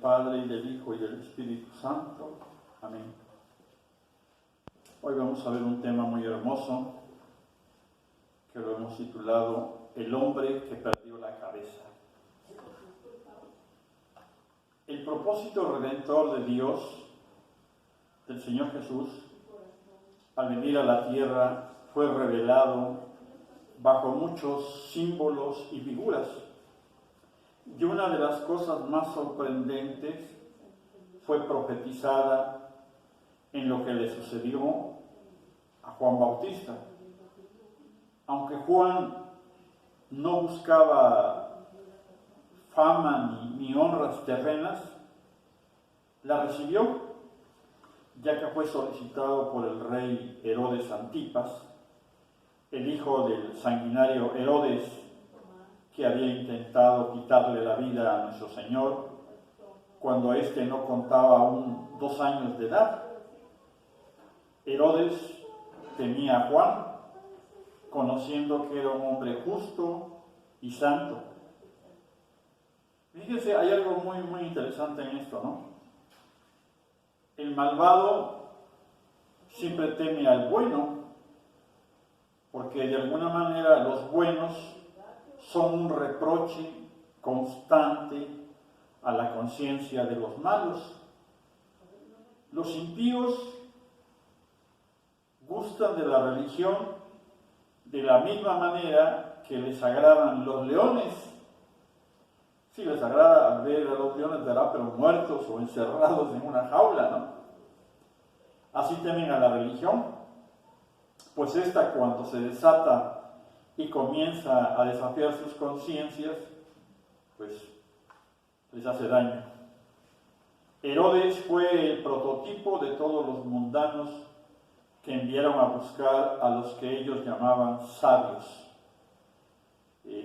Padre, y del Hijo, y del Espíritu Santo. Amén. Hoy vamos a ver un tema muy hermoso, que lo hemos titulado El hombre que perdió la cabeza. El propósito redentor de Dios, del Señor Jesús, al venir a la tierra, fue revelado bajo muchos símbolos y figuras. Y una de las cosas más sorprendentes fue profetizada en lo que le sucedió a Juan Bautista. Aunque Juan no buscaba fama ni honras terrenas, la recibió, ya que fue solicitado por el rey Herodes Antipas, el hijo del sanguinario Herodes, que había intentado quitarle la vida a nuestro Señor cuando éste no contaba aún 2 años de edad. Herodes temía a Juan, conociendo que era un hombre justo y santo. Fíjense, hay algo muy interesante en esto, ¿no? El malvado siempre teme al bueno, porque de alguna manera los buenos son un reproche constante a la conciencia de los malos. Los impíos gustan de la religión de la misma manera que les agradan los leones. Sí, les agrada ver a los leones, ¿verdad?, pero muertos o encerrados en una jaula, ¿no? Así temen a la religión, pues esta, cuando se desata y comienza a desafiar sus conciencias, pues les hace daño. Herodes fue el prototipo de todos los mundanos que enviaron a buscar a los que ellos llamaban sabios.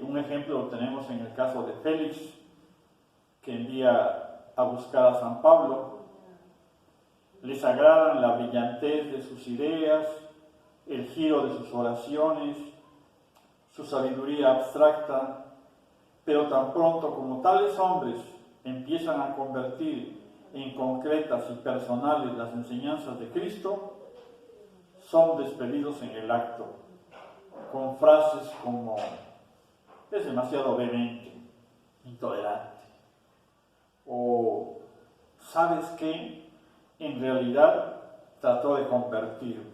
Un ejemplo lo tenemos en el caso de Félix, que envía a buscar a San Pablo. Les agradan la brillantez de sus ideas, el giro de sus oraciones, su sabiduría abstracta, pero tan pronto como tales hombres empiezan a convertir en concretas y personales las enseñanzas de Cristo, son despedidos en el acto, con frases como: es demasiado vehemente, intolerante, o ¿sabes qué? En realidad trató de convertirme.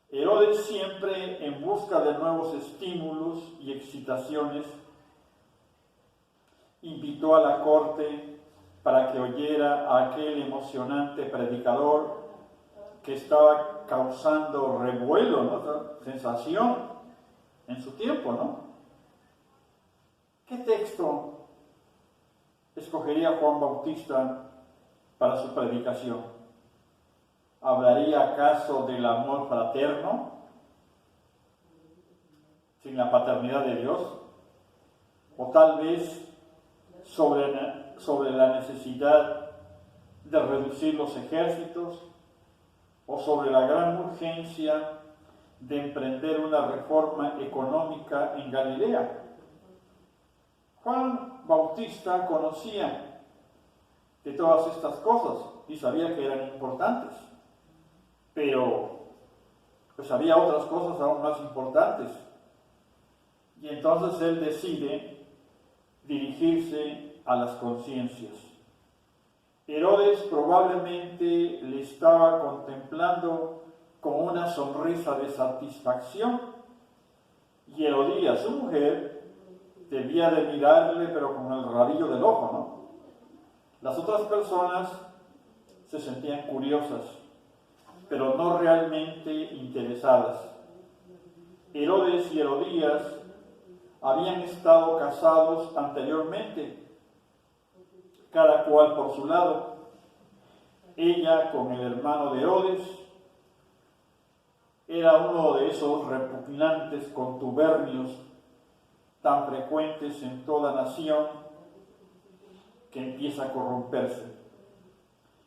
Herodes, siempre en busca de nuevos estímulos y excitaciones, invitó a la corte para que oyera a aquel emocionante predicador que estaba causando revuelo, ¿no?, sensación en su tiempo, ¿no? ¿Qué texto escogería Juan Bautista para su predicación? ¿Hablaría acaso del amor fraterno sin la paternidad de Dios? ¿O tal vez sobre la necesidad de reducir los ejércitos? ¿O sobre la gran urgencia de emprender una reforma económica en Galilea? Juan Bautista conocía de todas estas cosas y sabía que eran importantes, pero pues había otras cosas aún más importantes. Y entonces él decide dirigirse a las conciencias. Herodes probablemente le estaba contemplando con una sonrisa de satisfacción, y Herodías, su mujer, debía de mirarle pero con el rabillo del ojo, ¿no? Las otras personas se sentían curiosas, pero no realmente interesadas. Herodes y Herodías habían estado casados anteriormente, cada cual por su lado. Ella con el hermano de Herodes. Era uno de esos repugnantes contubernios tan frecuentes en toda nación que empieza a corromperse.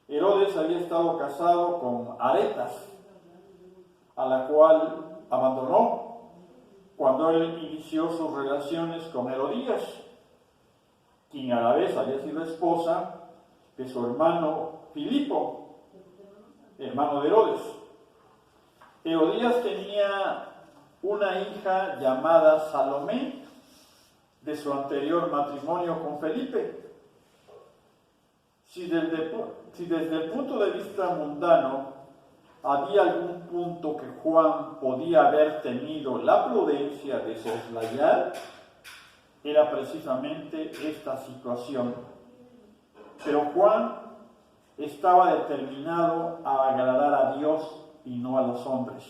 Herodes había estado casado con Aretas, a la cual abandonó cuando él inició sus relaciones con Herodías. quien a la vez había sido esposa de su hermano Filipo, hermano de Herodes. Herodías tenía una hija llamada Salomé, de su anterior matrimonio con Felipe. Si desde el punto de vista mundano había algún punto que Juan podía haber tenido la prudencia de soslayar, era precisamente esta situación. Pero Juan estaba determinado a agradar a Dios y no a los hombres.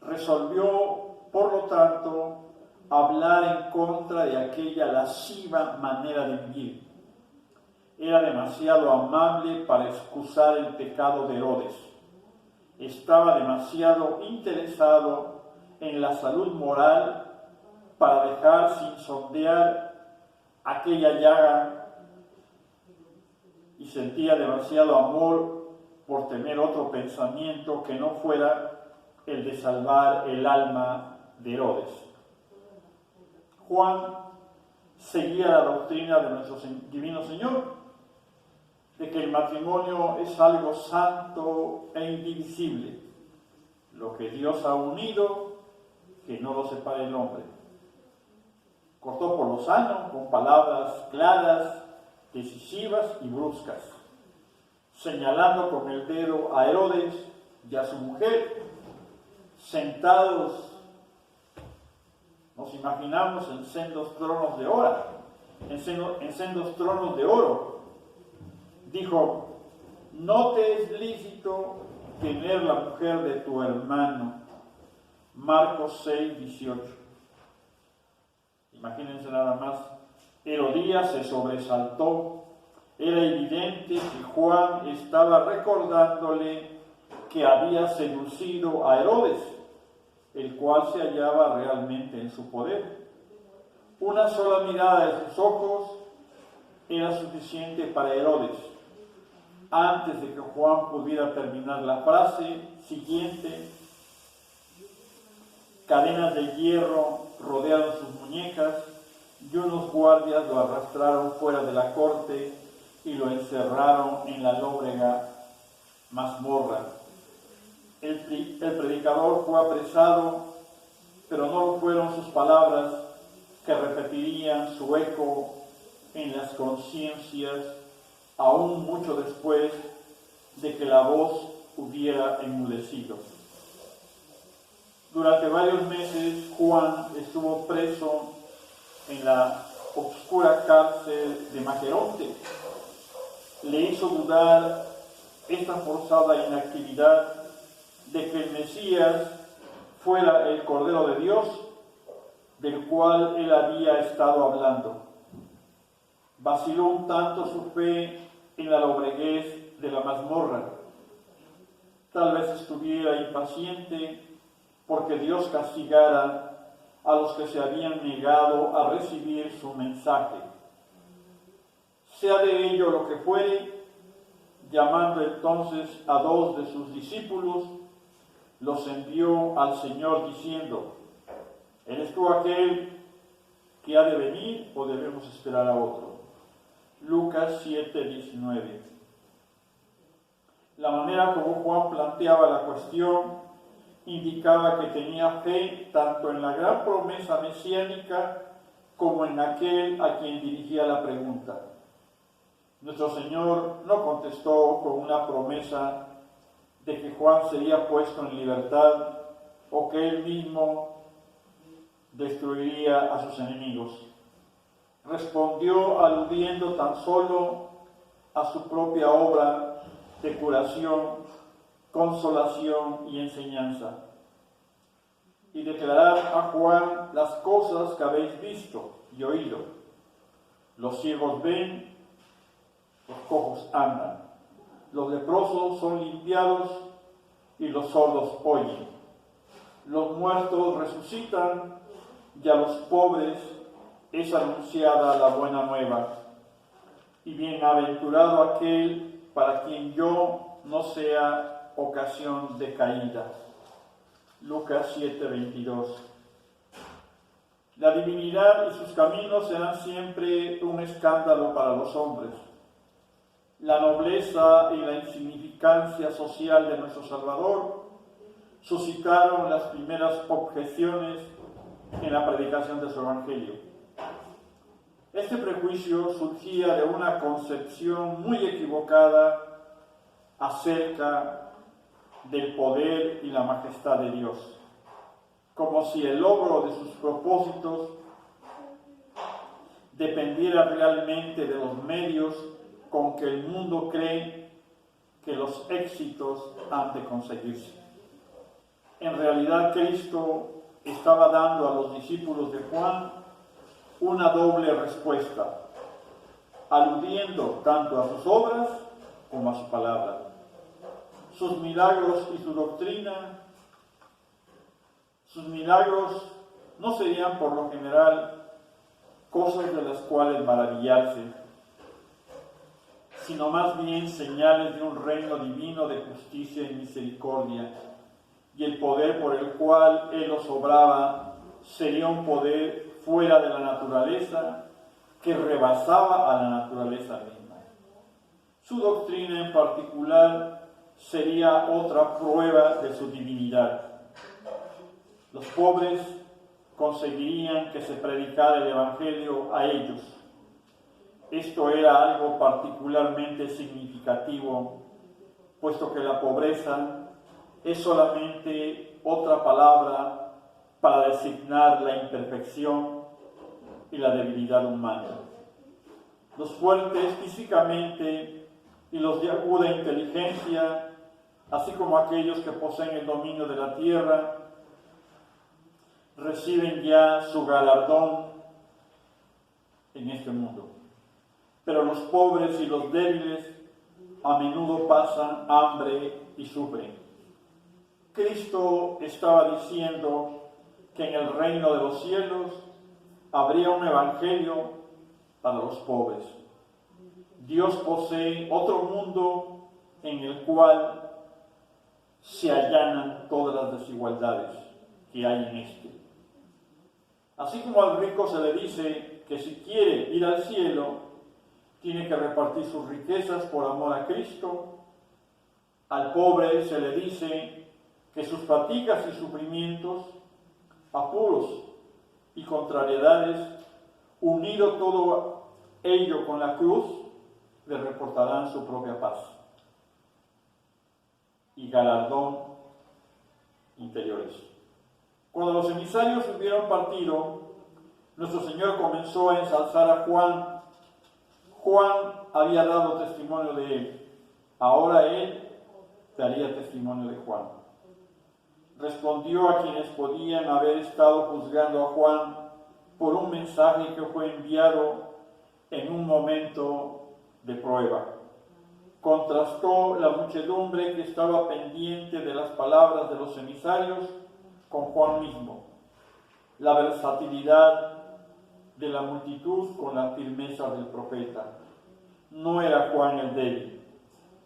Resolvió, por lo tanto, hablar en contra de aquella lasciva manera de vivir. Era demasiado amable para excusar el pecado de Herodes. Estaba demasiado interesado en la salud moral para dejar sin sondear aquella llaga, y sentía demasiado amor por tener otro pensamiento que no fuera el de salvar el alma de Herodes. Juan seguía la doctrina de nuestro divino Señor, de que el matrimonio es algo santo e indivisible, lo que Dios ha unido, que no lo separe el hombre. Cortó por lo sano con palabras claras, decisivas y bruscas, señalando con el dedo a Herodes y a su mujer, sentados, nos imaginamos, en sendos tronos de oro, en sendos tronos de oro. Dijo: no te es lícito tener la mujer de tu hermano. Marcos 6, 18. Imagínense nada más. Herodías se sobresaltó. Era evidente que Juan estaba recordándole que había seducido a Herodes, el cual se hallaba realmente en su poder. Una sola mirada de sus ojos era suficiente para Herodes. Antes de que Juan pudiera terminar la frase siguiente, cadenas de hierro rodearon sus muñecas y unos guardias lo arrastraron fuera de la corte y lo encerraron en la lóbrega mazmorra. El predicador fue apresado, pero no lo fueron sus palabras, que repetirían su eco en las conciencias aún mucho después de que la voz hubiera enmudecido. Durante varios meses Juan estuvo preso en la oscura cárcel de Mageronte. Le hizo dudar esta forzada inactividad de que el Mesías fuera el Cordero de Dios, del cual él había estado hablando. Vaciló un tanto su fe en la lobreguez de la mazmorra. Tal vez estuviera impaciente porque Dios castigara a los que se habían negado a recibir su mensaje. Sea de ello lo que fuere, llamando entonces a 2 de sus discípulos, los envió al Señor diciendo: ¿eres tú aquel que ha de venir o debemos esperar a otro? Lucas 7, 19. La manera como Juan planteaba la cuestión indicaba que tenía fe tanto en la gran promesa mesiánica como en aquel a quien dirigía la pregunta. Nuestro Señor no contestó con una promesa de que Juan sería puesto en libertad o que él mismo destruiría a sus enemigos. Respondió aludiendo tan solo a su propia obra de curación, consolación y enseñanza, y declarar a Juan las cosas que habéis visto y oído. Los ciegos ven, los cojos andan, los leprosos son limpiados y los sordos oyen. Los muertos resucitan y a los pobres es anunciada la buena nueva. Y bienaventurado aquel para quien yo no sea ocasión de caída. Lucas 7, 22. La divinidad y sus caminos serán siempre un escándalo para los hombres. La nobleza y la insignificancia social de nuestro Salvador suscitaron las primeras objeciones en la predicación de su Evangelio. Este prejuicio surgía de una concepción muy equivocada acerca del poder y la majestad de Dios, como si el logro de sus propósitos dependiera realmente de los medios con que el mundo cree que los éxitos han de conseguirse. En realidad, Cristo estaba dando a los discípulos de Juan una doble respuesta, aludiendo tanto a sus obras como a su palabra. Sus milagros y su doctrina, sus milagros no serían por lo general cosas de las cuales maravillarse, sino más bien señales de un reino divino de justicia y misericordia, y el poder por el cual Él los obraba sería un poder fuera de la naturaleza que rebasaba a la naturaleza misma. Su doctrina en particular sería otra prueba de su divinidad. Los pobres conseguirían que se predicara el Evangelio a ellos. Esto era algo particularmente significativo, puesto que la pobreza es solamente otra palabra para designar la imperfección y la debilidad humana. Los fuertes físicamente y los de aguda inteligencia, así como aquellos que poseen el dominio de la tierra, reciben ya su galardón en este mundo. Pero los pobres y los débiles a menudo pasan hambre y sufren. Cristo estaba diciendo que en el reino de los cielos habría un evangelio para los pobres. Dios posee otro mundo en el cual se allanan todas las desigualdades que hay en este. Así como al rico se le dice que si quiere ir al cielo, tiene que repartir sus riquezas por amor a Cristo, al pobre se le dice que sus fatigas y sufrimientos, apuros y contrariedades, unido todo ello con la cruz, le reportarán su propia paz y galardón interiores. Cuando los emisarios hubieron partido, nuestro Señor comenzó a ensalzar a Juan. Juan había dado testimonio de él. Ahora él daría testimonio de Juan. Respondió a quienes podían haber estado juzgando a Juan por un mensaje que fue enviado en un momento de prueba. Contrastó la muchedumbre que estaba pendiente de las palabras de los emisarios con Juan mismo, la versatilidad de la multitud con la firmeza del profeta. No era Juan el débil,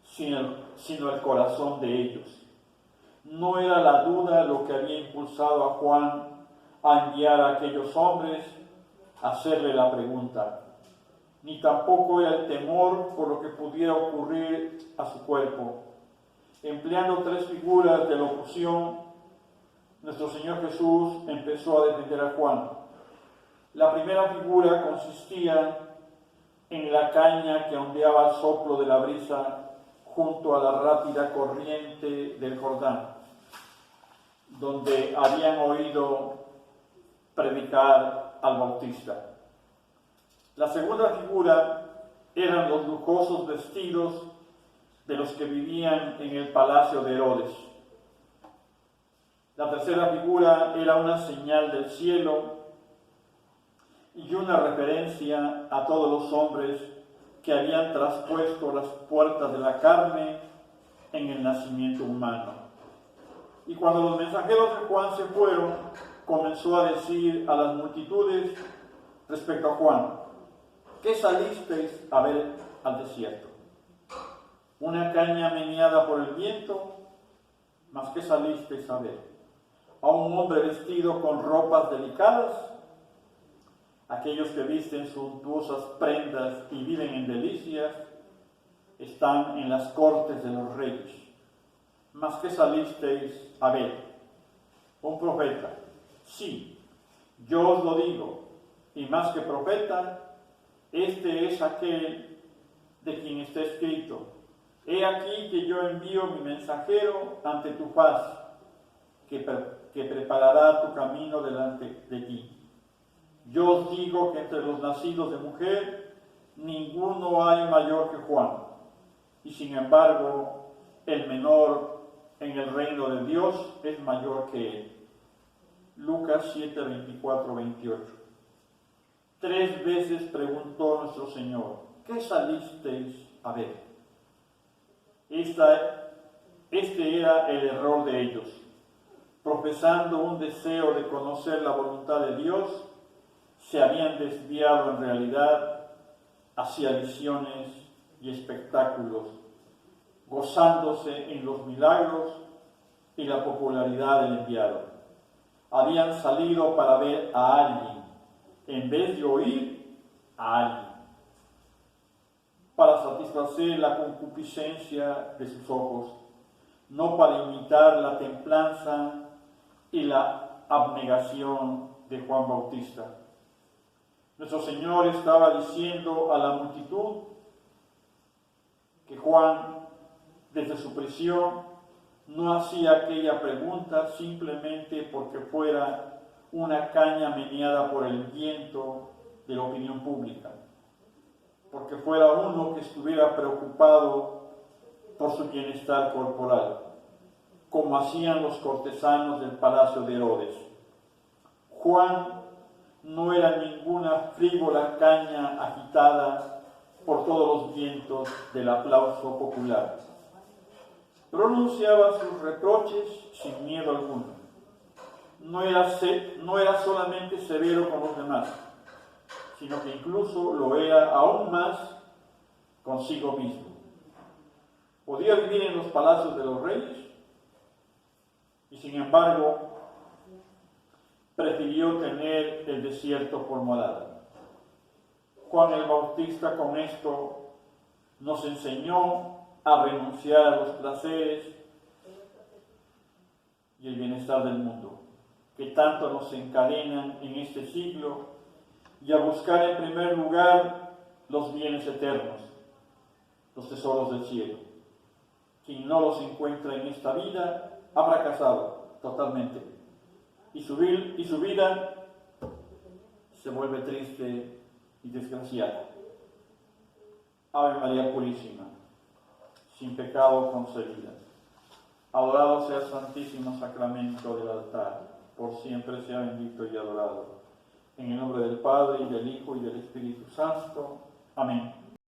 sino el corazón de ellos. No era la duda lo que había impulsado a Juan a enviar a aquellos hombres a hacerle la pregunta, ni tampoco era el temor por lo que pudiera ocurrir a su cuerpo. Empleando tres figuras de locución, nuestro Señor Jesús empezó a defender a Juan. La primera figura consistía en la caña que ondeaba al soplo de la brisa junto a la rápida corriente del Jordán, donde habían oído predicar al Bautista. La segunda figura eran los lujosos vestidos de los que vivían en el palacio de Herodes. La tercera figura era una señal del cielo y una referencia a todos los hombres que habían traspuesto las puertas de la carne en el nacimiento humano. Y cuando los mensajeros de Juan se fueron, comenzó a decir a las multitudes respecto a Juan: ¿qué salisteis a ver al desierto? ¿Una caña meneada por el viento? ¿Mas qué salisteis a ver? ¿A un hombre vestido con ropas delicadas? aquellos que visten suntuosas prendas y viven en delicias, están en las cortes de los reyes. Mas que salisteis a ver, un profeta. Sí, yo os lo digo, y más que profeta, este es aquel de quien está escrito: he aquí que yo envío mi mensajero ante tu faz, que preparará tu camino delante de ti. Yo os digo que entre los nacidos de mujer, ninguno hay mayor que Juan, y sin embargo, el menor en el reino de Dios es mayor que él. Lucas 7, 24, 28. 3 veces preguntó nuestro Señor: ¿qué salisteis a ver? Este era el error de ellos. Profesando un deseo de conocer la voluntad de Dios, se habían desviado en realidad hacia visiones y espectáculos, gozándose en los milagros y la popularidad del enviado. Habían salido para ver a alguien, en vez de oír a alguien, para satisfacer la concupiscencia de sus ojos, no para imitar la templanza y la abnegación de Juan Bautista. Nuestro Señor estaba diciendo a la multitud que Juan, desde su prisión, no hacía aquella pregunta simplemente porque fuera una caña meneada por el viento de la opinión pública, porque fuera uno que estuviera preocupado por su bienestar corporal, como hacían los cortesanos del palacio de Herodes. Juan no era ninguna frívola caña agitada por todos los vientos del aplauso popular. Pronunciaba sus reproches sin miedo alguno. No era solamente severo con los demás, sino que incluso lo era aún más consigo mismo. Podía vivir en los palacios de los reyes y sin embargo prefirió tener el desierto por morada. Juan el Bautista con esto nos enseñó a renunciar a los placeres y el bienestar del mundo, que tanto nos encadenan en este siglo, y a buscar en primer lugar los bienes eternos, los tesoros del cielo. Quien no los encuentra en esta vida ha fracasado totalmente, y su vida se vuelve triste y desgraciada. Ave María Purísima, sin pecado concebida. Adorado sea el Santísimo Sacramento del altar, por siempre sea bendito y adorado. En el nombre del Padre, y del Hijo, y del Espíritu Santo. Amén.